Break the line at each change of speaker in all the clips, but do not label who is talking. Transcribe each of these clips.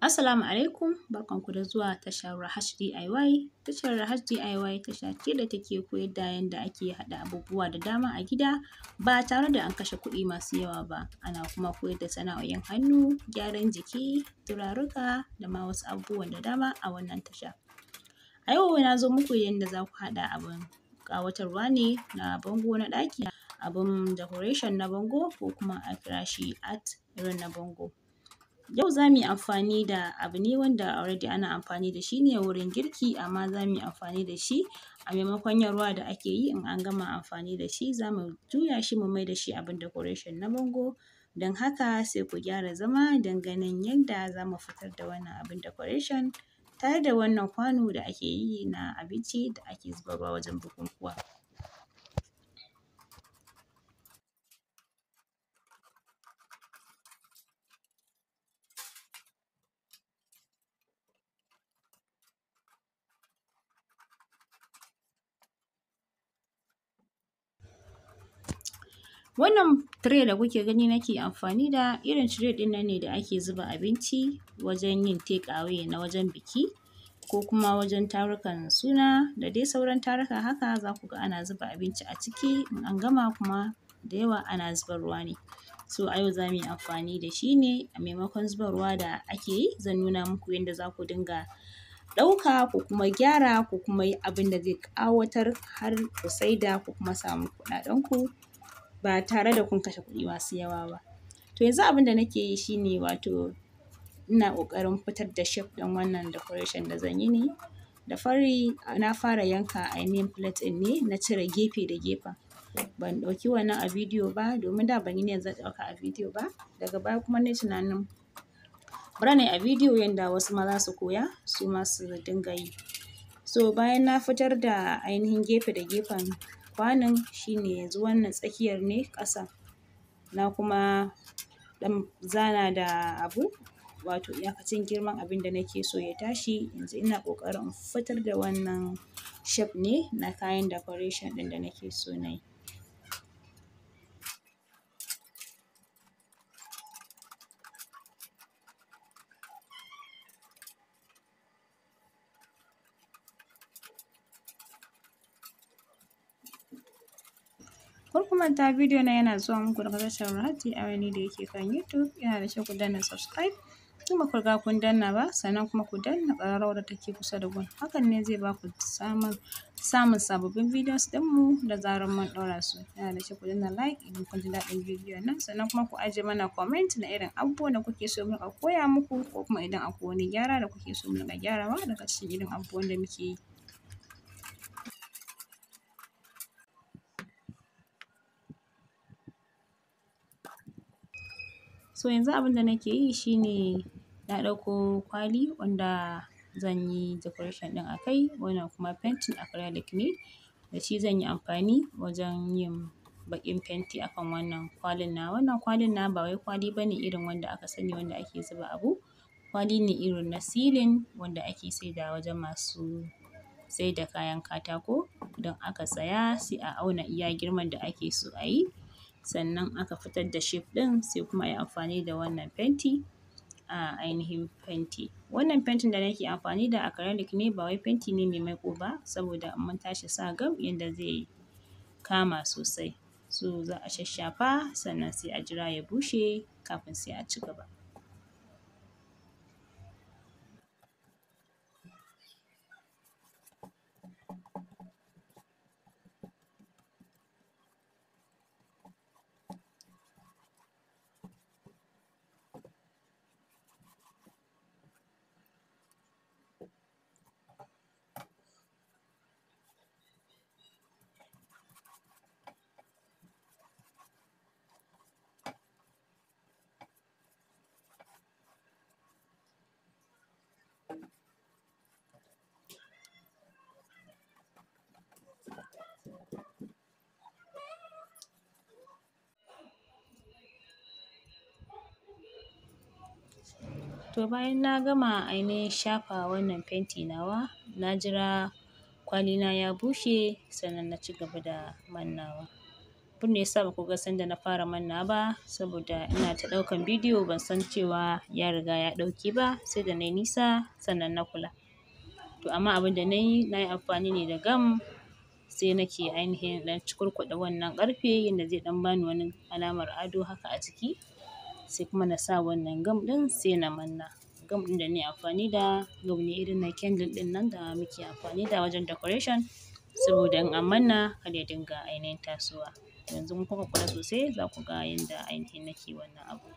Assalamu alaikum, barkanku da zuwa tashar Rahash DIY. Tashar Rahash DIY tasha ce da take koyar da yanda ake haɗa abubuwa da dama a gida ba tare da an kashe kuɗi masu yawa ba. Ana kuma koyar da sana'o'in hannu, gyaran jiki, turaruka da ma wasu abubuwan da dama a wannan tasha. A yau na zo muku yanda za ku haɗa abin ƙawatarwa ne na bango na ɗaki, abin decoration na bango ko kuma a kira shi art irin na bango. Yau za mu yi amfani da abu ne wanda already ana amfani da shi ne wurin girki, amma za mu yi amfani da shi a maimakon yin ruwa da ake yi in an gama amfani da shi za mu juya shi mu mai da shi abin decoration na bango. Don haka sai ku gyara zama don ganin yanda za mu fitar da wannan abin decoration tare da wannan kwano da ake yi na abinci da ake zubarwa wajen bukukuwa. Wannan tray da kuke gani nake amfani da irin tray ɗin nan ne da ake zuba abinci wajen yin take away na wajen biki ko kuma wajen tarukan suna da dai sauran taruka haka za ku ga ana zuba abinci a ciki in an gama kuma da yawa ana zuba ruwa ne. So a yau za mu yi amfani da shi ne a maimakon zuba ruwa da ake yi, zan nuna muku yanda za ku dinga ɗauka ku kuma gyara ku kuma yi abin da zai ƙawatar har ku saida ku kuma samu kuɗaɗenku ba tare da kun kashe kuɗi masu yawa ba. To yanzu abin da nake yi shi ne wato ina ƙoƙarin fitar da shape ɗin wannan decoration da zan yi ne. Da fari na fara yanka ainihin plate ɗin ne na cire gefe da gefen. Ban ɗauki wannan a bidiyo ba domin da ban yi niyyar zan ɗauka a bidiyo ba. Daga baya kuma na yi tunanin bari na yi a bidiyo yanda wasu ma za su koya su ma su dinga yi. So bayan na fitar da ainihin gefe da gefen kwanon shi ne yanzu wannan tsakiyar ne ƙasa. Na kuma ɗan zana da abu wato iyakacin girman abin da nake so ya tashi. Yanzu ina ƙoƙarin fitar da wannan shape ne na kayan decoration ɗin da nake so na yi. Kar ku manta bidiyo na yana zuwa muku daga tashar Rahash DIY ne da yake kan YouTube. Yana da kyau ku danna subscribe in ba ku riga kun danna ba, sannan kuma ku danna ƙararrawar da take kusa da gun. Hakan ne zai ba ku samun sababbin videos ɗinmu da zarar mun ɗaura su. Yana da kyau ku danna like idan kun ji daɗin bidiyon nan, sannan kuma ku ajiye mana comment na irin abubuwan da kuke so mu riƙa koya muku ko kuma idan akwai wani gyara da kuke so mu riƙa gyarawa daga cikin irin abubuwan da muke yi. So yanzu abin da nake yi shi ne na ɗauko kwali wanda zan yi decoration ɗin a kai, wannan kuma painting acrylic ne da shi zan yi amfani wajen yin baƙin fenti a kan wannan kwalin nawa. Wannan kwalin nawa ba wai kwali ba ne irin wanda aka sani wanda ake zuba abu. Kwali ne irin na silin wanda ake saidawa wajen masu saida kayan katako. Idan aka saya sai a auna iya girman da ake so a yi, sannan aka fitar da shape ɗin sai kuma a yi amfani da wannan fenti a ainihin fenti. Wannan fentin da nake amfani da acrylic ne ba wai fenti ne mai maiƙo ba saboda in mun tashi sa gam yanda zai kama sosai. So za a shasshafa sannan sai a jira ya bushe kafin sai a ci gaba. To bayan na gama ainihin shafa wannan fenti nawa, na jira kwalina ya bushe sannan na ci gaba da mannawa. abin da ya sa ba ku ga sanda na fara manna ba saboda ina ta ɗaukan bidiyo ban san cewa ya riga ya ɗauke ba sai da na yi nisa sannan na kula. To amma abin da na yi amfani ne da gam sai nake ainihin ɗan cukurkuɗa wannan ƙarfe yanda zai ɗan bani wani alamar ado haka a jiki. Sai kuma na sa wannan gam ɗin sai na manna. Gam ɗin da na yi amfani da gam ne irin na candle ɗin nan da muke amfani da wajen decoration saboda in an manna kar ya dinga ainihin tasowa. Yanzu in kuka kula sosai za ku ga yanda ainihin nake wannan abu.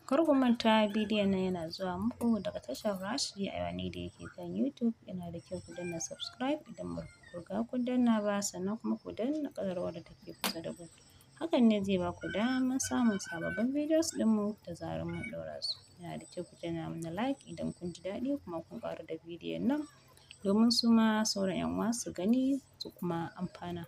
Kar ku manta bidiyon nan yana zuwa muku daga tashar Rashid Ayani da yake kan YouTube. Yana da kyau ku danna subscribe idan ba ku riga kun danna ba sannan kuma ku danna ƙararrawar da take kusa da ku. Hakan ne zai ba ku damar samun sababbin bidiyos ɗinmu da zarar mun ɗaura su. Yana da kyau ku danna mana like idan kun ji daɗi kuma kun ƙaru da bidiyon nan domin su ma sauran 'yan uwa su gani su kuma amfana.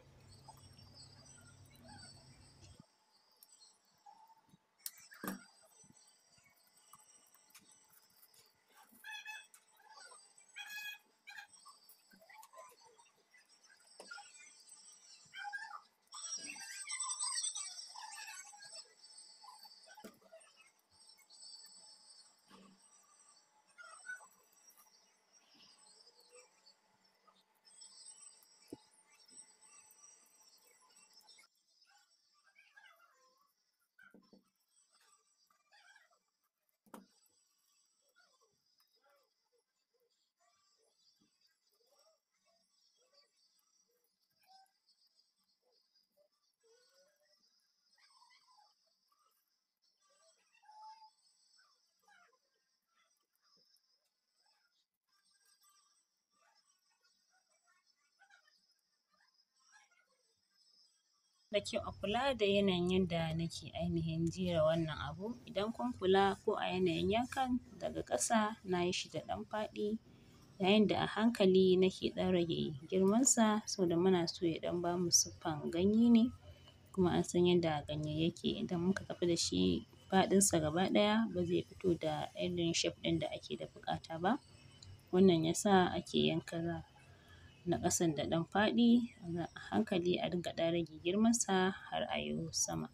Da kyau a kula da yanayin yadda nake ainihin jera wannan abu. Idan kun kula ko a yanayin yankan daga ƙasa na yi shi da ɗan faɗi yayin da a hankali nake ɗan rage girmansa saboda muna so ya ɗan bamu siffan ganye ne kuma an san yadda ganye yake. Idan muka tafi da shi faɗinsa gaba ɗaya ba zai fito da irin shape ɗin da ake da buƙata ba. Wannan ya sa ake yanka na ƙasan da ɗan faɗi a hankali a dinga ɗan rage girmansa har a yo sama.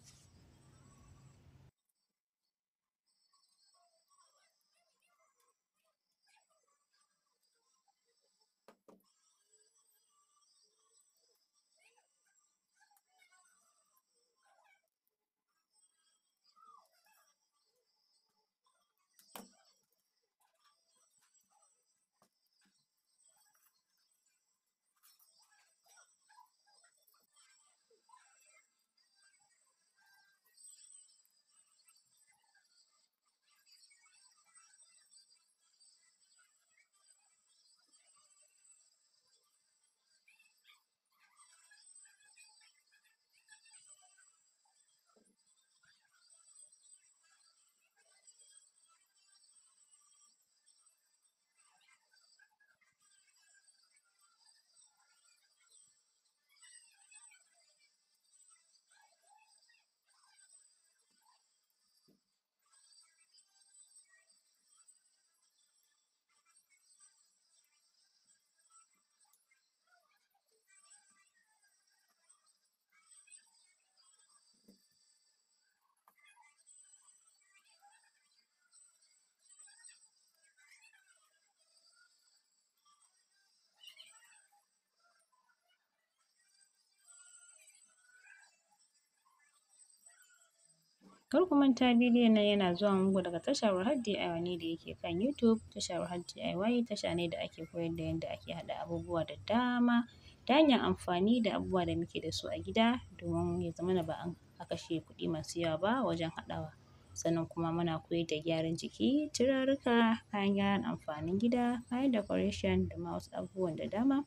Kar ku manta bidiyon nan yana zuwa muku daga tashar Rahad DIY da yake kan YouTube. Tashar Rahad DIY tasha ne da ake koyar da yadda ake haɗa abubuwa da dama ta hanyar amfani da abubuwa da muke da su a gida domin ya zamana ba a kashe kuɗi masu yawa ba wajen haɗawa. sannan kuma muna koyar da gyaran jiki, turaruka, kayan gyaran amfanin gida, kayan decoration da ma wasu abubuwan da dama.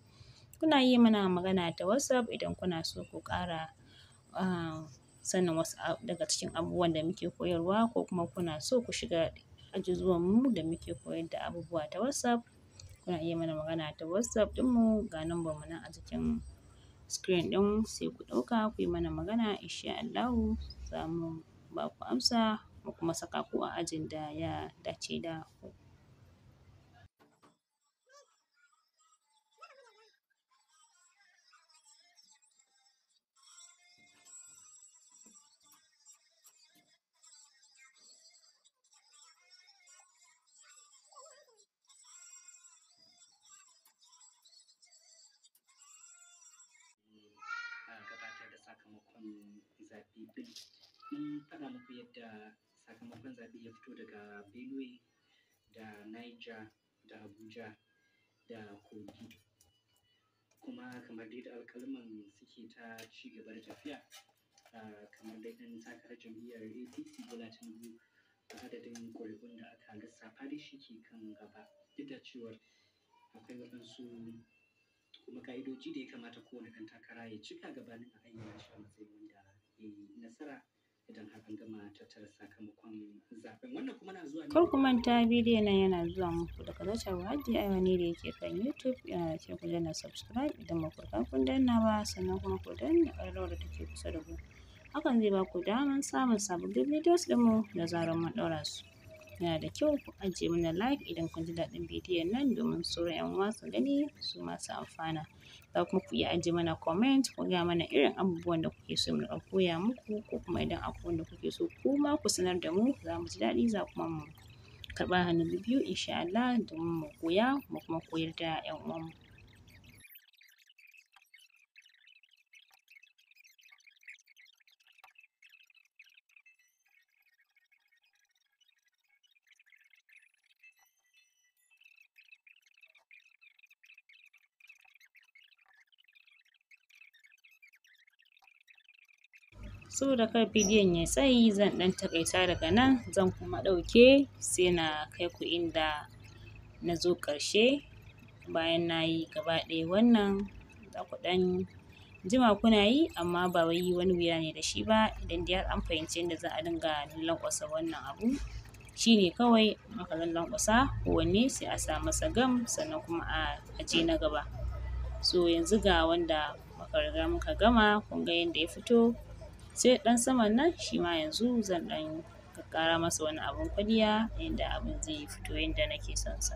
Kuna iya mana magana ta WhatsApp idan kuna so ku ƙara sanin wasu daga cikin abubuwan da muke koyarwa ko kuma kuna so ku shiga ajuzuwan mu da muke koyar da abubuwa ta WhatsApp. Kuna iya mana magana ta WhatsApp ɗinmu ga lambar mu nan a jikin screen ɗin sai ku ɗauka ku yi mana magana in sha Allahu za mu ba ku amsa mu kuma saka ku a ajin da ya dace da ku.
Gabatar da sakamakon zaɓe ɗin. Mun faɗa muku yadda sakamakon zaɓe ya fito daga Benue da Niger da Abuja da Kogi. Kuma kamar dai da alƙalman suke ta ci gaba da tafiya, kamar dai ɗan takarar jam'iyyar APC Bola Tinubu a adadin ƙuri'un da aka lissafa dai shi ke kan gaba. Duk da cewar akwai waɗansu kuma ƙa'idoji da ya kamata kowane ɗan takara ya cika gabanin a ayyana shi a matsayin wanda ya yi nasara idan har an gama tattara sakamakon zaɓen. Wannan kuma na zuwa ne.
Kar ku manta bidiyon nan yana zuwa muku daga tashar Hajji Aiwani da yake kan YouTube. Yana da kyau ku danna subscribe idan ba ku riga kun danna ba, sannan kuma ku danna ƙararrawar da take kusa da ku. Hakan zai ba ku damar samun sababbin videos ɗinmu da zarar mun ɗaura su. Yana da kyau ku ajiye mana like idan kun ji daɗin bidiyon nan domin sauran 'yan uwa su gani su ma su amfana. Za kuma ku iya ajiye mana comment ku gaya mana irin abubuwan da kuke so mu riƙa koya muku ko kuma idan akwai wanda kuke so ku ma ku sanar da mu za mu ji daɗi za kuma mu karɓa hannu biyu in sha Allah domin mu koya mu kuma koyar da 'yan uwanmu. Saboda kar bidiyon ya tsayi zan ɗan taƙaita daga nan zan kuma ɗauke sai na kai ku inda na zo ƙarshe. Bayan na yi gaba ɗaya wannan za ku ɗan jima kuna yi amma ba wai wani wuya ne da shi ba idan dai har an fahimci yadda za a dinga lanƙwasa wannan abu. Shi ne kawai in aka lanƙwasa kowanne sai a sa masa gam sannan kuma a je na gaba. So yanzu ga wanda muka riga muka gama kun ga yadda ya fito. Sai ɗan saman nan shi ma yanzu zan ɗan ƙaƙƙara masa wani abun kwalliya yanda abin zai fito yanda nake son sa.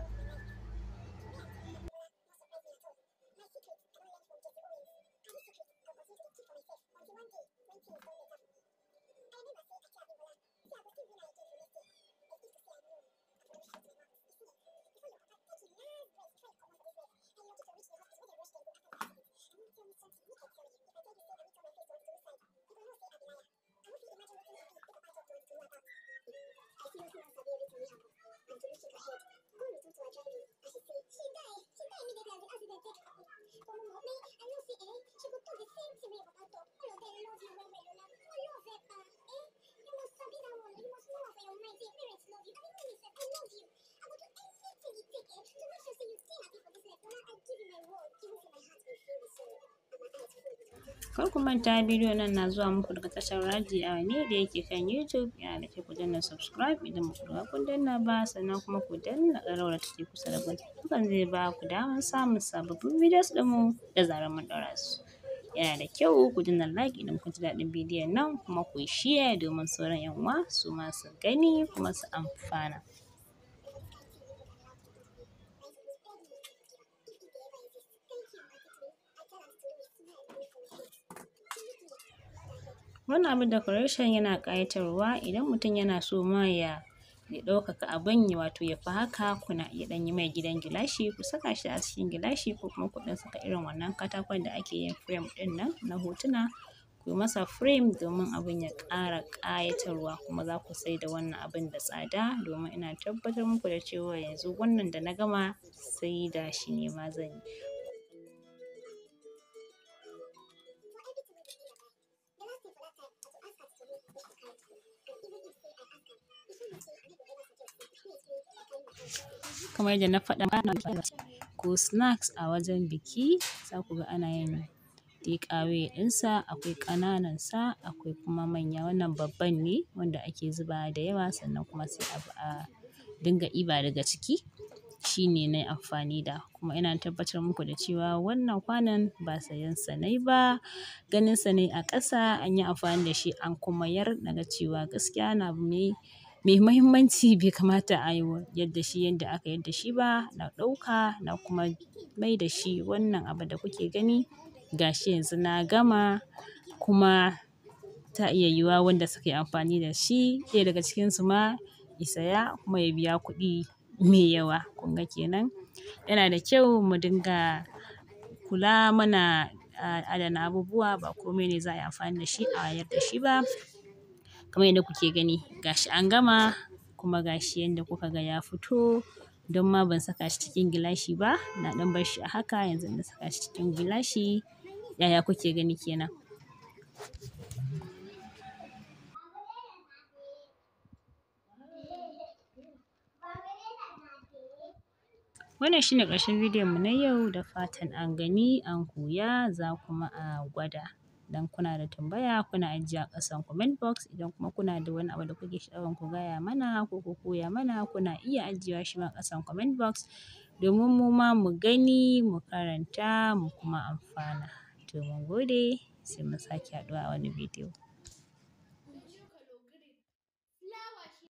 Kar ku manta bidiyon nan na zuwa muku daga tashar Hajji Aiwani da yake kan YouTube. Yana da kyau ku danna subscribe idan ba ku riga kun danna ba, sannan kuma ku danna ƙararrawar da take kusa da ku. Hakan zai ba ku damar samun sababbin videos ɗinmu da zarar mun ɗaura su. Yana da kyau ku danna like idan kun ji daɗin bidiyon nan kuma ku yi share domin sauran 'yan uwa su ma su gani kuma su amfana. Wannan abin decoration yana ƙayatarwa idan mutum yana so ma ya ɗaukaka abin wato ya fi haka kuna iya ɗan yi mai gidan gilashi ku saka shi a cikin gilashi ko kuma ku ɗan saka irin wannan katakon da ake yin frame ɗin nan na hotuna ku yi masa frame domin abin ya ƙara ƙayatarwa kuma za ku sai da wannan abin da tsada domin ina tabbatar muku da cewa yanzu wannan da na gama saida shi ne ma zan yi. kamar yadda na faɗa ko snacks a wajen biki za ku ga ana yin take away ɗinsa. Akwai ƙananan sa akwai kuma manya. Wannan babban ne wanda ake zubawa da yawa sannan kuma sai a dinga ɗiba daga ciki. Shi ne na yi amfani da, kuma ina tabbatar muku da cewa wannan kwanon ba sayan sa nayi ba, ganin sa ne a ƙasa an yi amfani da shi an kuma yar na ga cewa gaskiya abu ne mai muhimmanci bai kamata a yadda shi yadda aka yadda shi ba. Na ɗauka na kuma mai da shi wannan abu da kuke gani. Ga shi yanzu na gama kuma ta iya yiwuwa wanda suka yi amfani da shi ɗaya daga cikinsu ma ya saya kuma ya biya kuɗi mai yawa. Kun ga kenan yana da kyau mu dinga kula muna adana abubuwa, ba kome ne za a yi amfani da shi a yar da shi ba. Kamar yadda kuke gani ga shi an gama kuma ga shi yadda kuka ga ya fito. Don ma ban saka shi cikin gilashi ba, na ɗan bar shi a haka yanzu na saka shi cikin gilashi. Yaya kuke gani kenan? Wannan shine ƙarshen bidiyon mu na yau, da fatan an gani an koya za kuma a gwada. Idan kuna da tambaya kuna ajiye a ƙasan comment box. Idan kuma kuna da wani abu da kuke sha'awan ku gaya mana ko ku koya mana kuna iya ajiyewa shi ma ƙasan comment box domin mu ma mu gani, mu karanta mu kuma amfana. To mun gode sai mun sake haɗuwa a wani bidiyo.